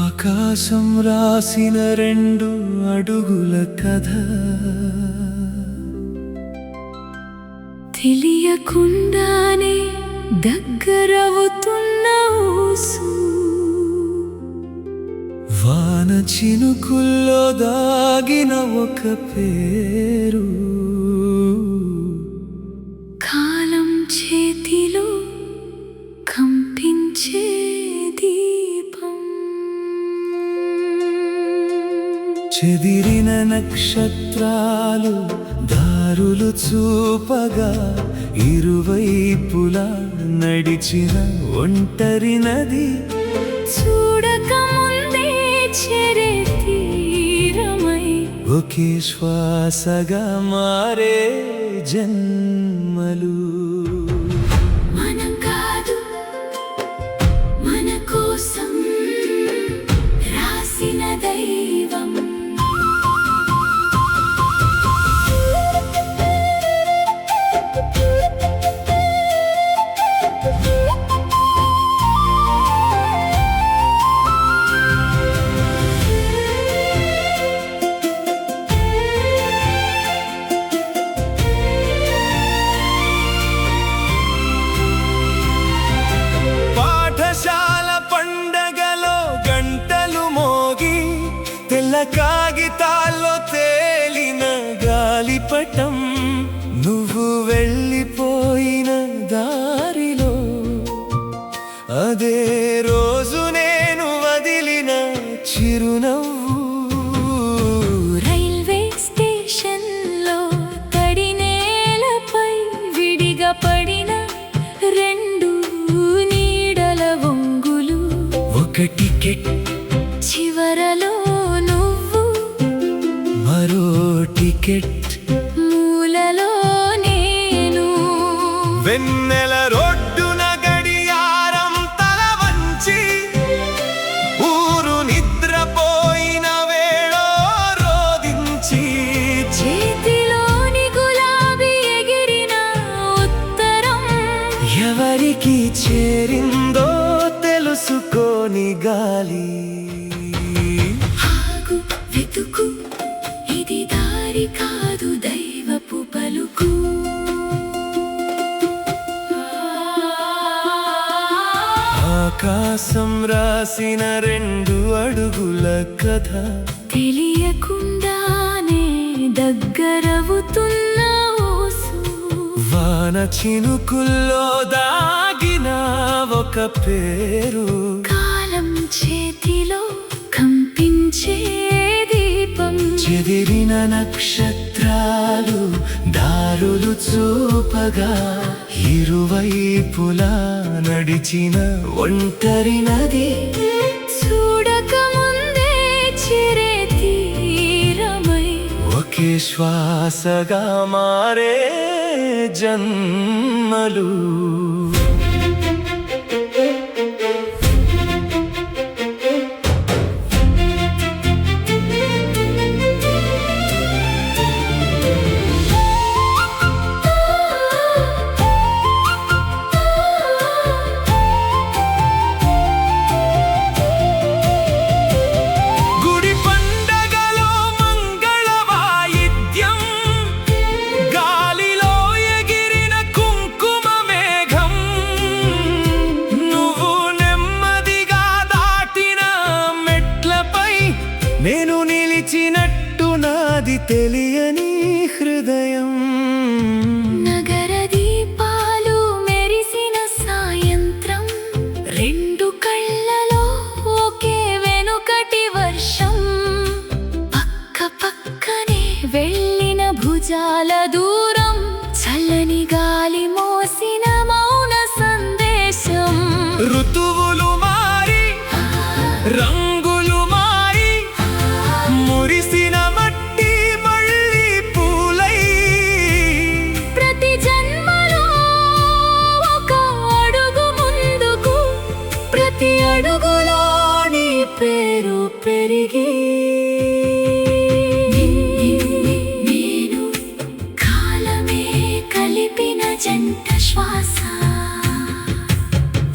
ఆకాశం రాసిన 2 అడుగుల కథ, తెలియకుండానే దగ్గరవుతున్న ఊసు, వాన చినుకుల్లో దాగిన ఒక పేరు, కాలం చేతిలో కంపించే దీపం, చెదిరిన నక్షత్రాలు దారులు చూపగా, ఇరువైపులా నడిచిన ఒంటరి నది, చూడకముందే చేరే తీరమై, ఒకే శ్వాసగా మారే జన్మలు. మనం కాదు మన కోసం రాసిన దైవం, కాగితాల్లో తేలిన గాలిపటం, నువ్వు వెళ్ళిపోయిన దారిలో, అదే రోజు నేను వదిలిన చిరునవ్వు. రైల్వే స్టేషన్లో తడి నేలపై విడిగా పడిన 2 నీడల వంగులు, ఒక టికెట్ చివరలో మరో టికెట్, మూలలో నేను, వెన్నెల రోడ్డున గడియారం తల వంచి, ఊరు నిద్రపోయిన వేళ రోదించి, చేతిలోని గులాబీ ఎగిరిన ఉత్తరం ఎవరికి చేరిందో తెలుసుకోని గాలి. ఆగు, వెతుకు, ఇది దారి కాదు దైవపు పలుకు. ఆకాశం రాసిన 2 అడుగుల కథ, తెలియకుండానే దగ్గరవుతున్న ఊసు, వాన చినుకుల్లో దాగిన ఒక పేరు, కాలం చేతిలో కంపించే దీపం, చెదిరిన నక్షత్రాలు దారులు చూపగా, ఇరువైపులా నడిచిన ఒంటరి నది, చూడకముందే చేరే తీరమై, ఒకే శ్వాసగా మారే జన్మలు. నేను నిలిచినట్టు నాది తెలియని హృదయం, నగర దీపాలు మెరిసిన సాయంత్రం, 2 కళ్ళలో ఒకే వెనుకటి వర్షం, పక్క పక్కనే వెళ్ళిన భుజాల దూరం, చల్లని గాలి మోసిన మౌన సందేశం. ఋతువులు మారి రంగులు మారి, మురిసిన మట్టి మళ్ళీ పూలై తిరిగి నేను కాలమే కలిపిన జంట శ్వాస.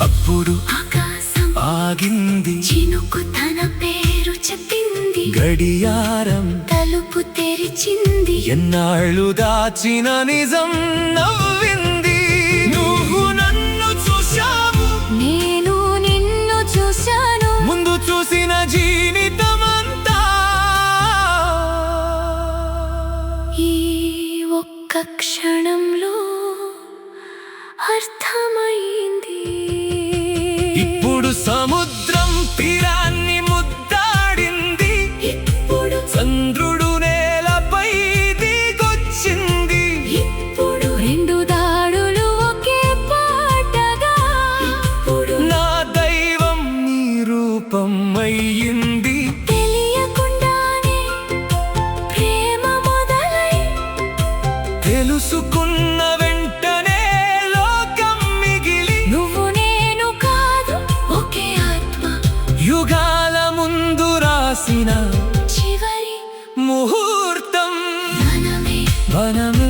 అప్పుడు ఆకాశం ఆగింది, చినుకు తన పేరు చెప్పింది, గడియారం తలుపు తెరిచింది, ఎన్నాళ్ళు దాచిన నిజం నవ్వింది. నువ్వు నన్ను చూశావు, నేను నిన్ను చూశాను, ముందు చూసిన జీవితమంతా ఈ ఒక్క క్షణంలో అర్థమైంది. ఇప్పుడు సముద్రం తీరాన్ని ముద్దాడింది, ఇప్పుడు చంద్రుడు నేలపై దిగొచ్చింది. ఇప్పుడు రెండు దాడులు ఒకే పాటగా, ఇప్పుడు నా దైవం నీ రూపం అయ్యింది. తెలియకుండానే ప్రేమ మొదలై, తెలుసుకున్న వెంటనే లోకం మిగిలి, నువ్వు నేను కాదు ఒకే ఆత్మ, యుగాల ముందు రాసిన చివరి ముహూర్తం మనమే మనమే